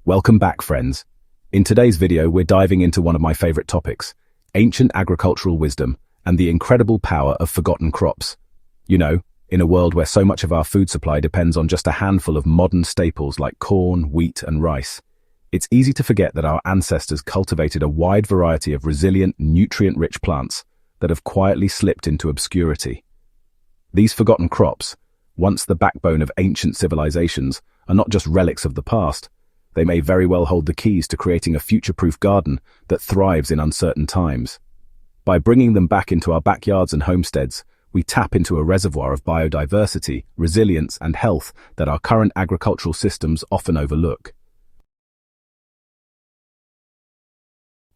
Welcome back, friends. In today's video, we're diving into one of my favorite topics, ancient agricultural wisdom and the incredible power of forgotten crops. You know, in a world where so much of our food supply depends on just a handful of modern staples like corn, wheat, and rice, it's easy to forget that our ancestors cultivated a wide variety of resilient, nutrient-rich plants that have quietly slipped into obscurity. These forgotten crops, once the backbone of ancient civilizations, are not just relics of the past. They may very well hold the keys to creating a future-proof garden that thrives in uncertain times. By bringing them back into our backyards and homesteads, we tap into a reservoir of biodiversity, resilience, and health that our current agricultural systems often overlook.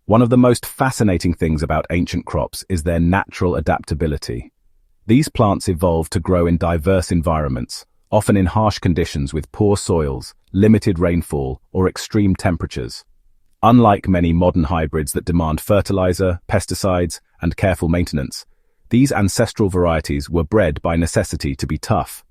One of the most fascinating things about ancient crops is their natural adaptability. These plants evolved to grow in diverse environments, often in harsh conditions with poor soils, limited rainfall, or extreme temperatures. Unlike many modern hybrids that demand fertilizer, pesticides, and careful maintenance, these ancestral varieties were bred by necessity to be tough.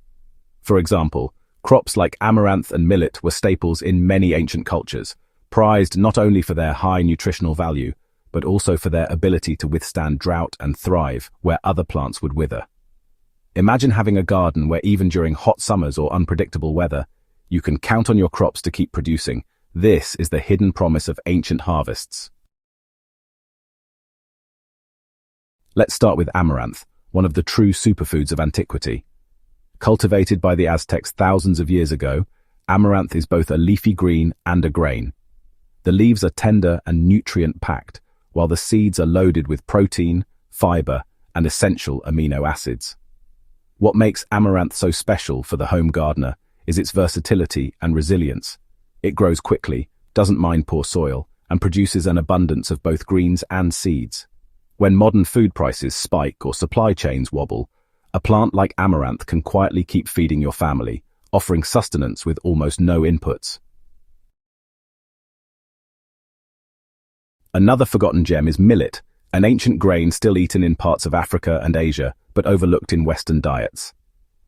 For example, crops like Amaranth and Millet were staples in many ancient cultures, prized not only for their high nutritional value, but also for their ability to withstand drought and thrive where other plants would wither. Imagine having a garden where even during hot summers or unpredictable weather, you can count on your crops to keep producing. This is the hidden promise of ancient harvests. Let's start with amaranth, one of the true superfoods of antiquity. Cultivated by the Aztecs thousands of years ago, amaranth is both a leafy green and a grain. The leaves are tender and nutrient-packed, while the seeds are loaded with protein, fiber, and essential amino acids. What makes amaranth so special for the home gardener is its versatility and resilience. It grows quickly, doesn't mind poor soil, and produces an abundance of both greens and seeds. When modern food prices spike or supply chains wobble, a plant like amaranth can quietly keep feeding your family, offering sustenance with almost no inputs. Another forgotten gem is millet, an ancient grain still eaten in parts of Africa and Asia, but overlooked in Western diets.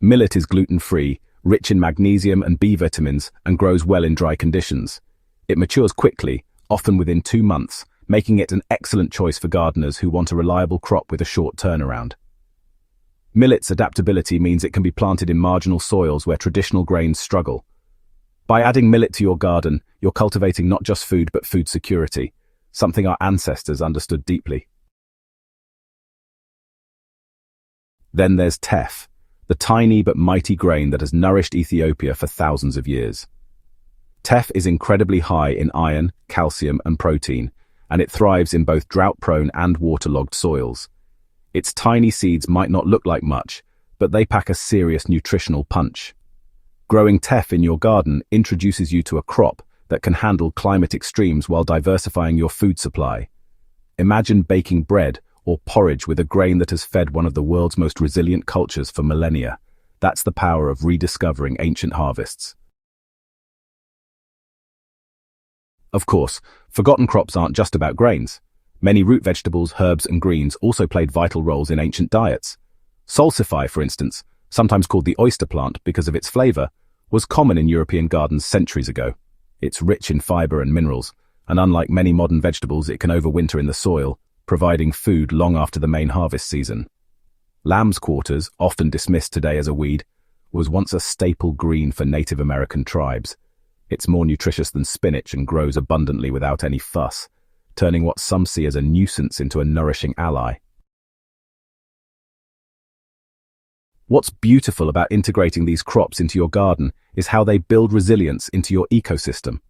Millet is gluten-free, rich in magnesium and B vitamins, and grows well in dry conditions. It matures quickly, often within 2 months, making it an excellent choice for gardeners who want a reliable crop with a short turnaround. Millet's adaptability means it can be planted in marginal soils where traditional grains struggle. By adding millet to your garden, you're cultivating not just food but food security, something our ancestors understood deeply. Then there's teff, the tiny but mighty grain that has nourished Ethiopia for thousands of years. Teff is incredibly high in iron, calcium, and protein, and it thrives in both drought-prone and waterlogged soils. Its tiny seeds might not look like much, but they pack a serious nutritional punch. Growing teff in your garden introduces you to a crop that can handle climate extremes while diversifying your food supply. Imagine baking bread or porridge with a grain that has fed one of the world's most resilient cultures for millennia. That's the power of rediscovering ancient harvests. Of course, forgotten crops aren't just about grains. Many root vegetables, herbs, and greens also played vital roles in ancient diets. Salsify, for instance, sometimes called the oyster plant because of its flavor, was common in European gardens centuries ago. It's rich in fiber and minerals, and unlike many modern vegetables, it can overwinter in the soil, providing food long after the main harvest season. Lamb's quarters, often dismissed today as a weed, was once a staple green for Native American tribes. It's more nutritious than spinach and grows abundantly without any fuss, turning what some see as a nuisance into a nourishing ally. What's beautiful about integrating these crops into your garden is how they build resilience into your ecosystem.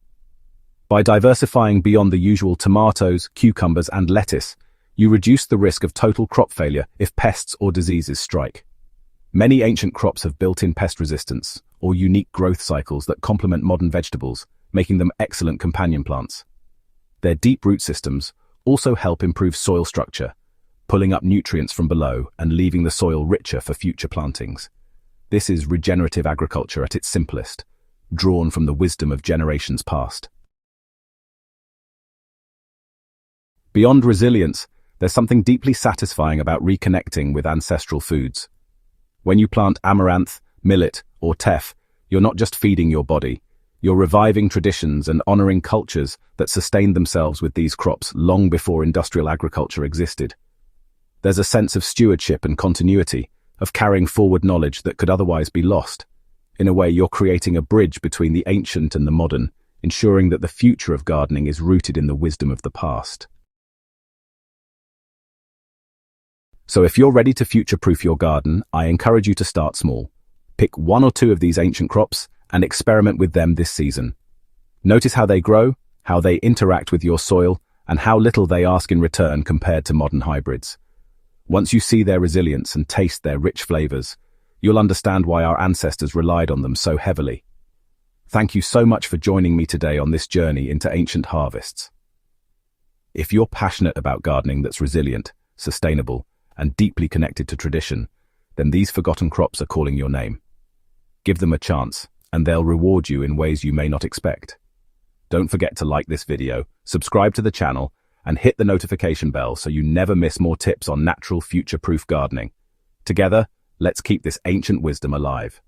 By diversifying beyond the usual tomatoes, cucumbers, and lettuce, you reduce the risk of total crop failure if pests or diseases strike. Many ancient crops have built-in pest resistance or unique growth cycles that complement modern vegetables, making them excellent companion plants. Their deep root systems also help improve soil structure, pulling up nutrients from below and leaving the soil richer for future plantings. This is regenerative agriculture at its simplest, drawn from the wisdom of generations past. Beyond resilience, there's something deeply satisfying about reconnecting with ancestral foods. When you plant amaranth, millet, or teff, you're not just feeding your body, You're reviving traditions and honoring cultures that sustained themselves with these crops long before industrial agriculture existed. There's a sense of stewardship and continuity, of carrying forward knowledge that could otherwise be lost. In a way, you're creating a bridge between the ancient and the modern, ensuring that the future of gardening is rooted in the wisdom of the past. So if you're ready to future-proof your garden, I encourage you to start small. Pick 1 or 2 of these ancient crops and experiment with them this season. Notice how they grow, how they interact with your soil, and how little they ask in return compared to modern hybrids. Once you see their resilience and taste their rich flavors, you'll understand why our ancestors relied on them so heavily. Thank you so much for joining me today on this journey into ancient harvests. If you're passionate about gardening that's resilient, sustainable, and deeply connected to tradition, then these forgotten crops are calling your name. Give them a chance, and they'll reward you in ways you may not expect. Don't forget to like this video, subscribe to the channel, and hit the notification bell so you never miss more tips on natural future-proof gardening. Together, let's keep this ancient wisdom alive.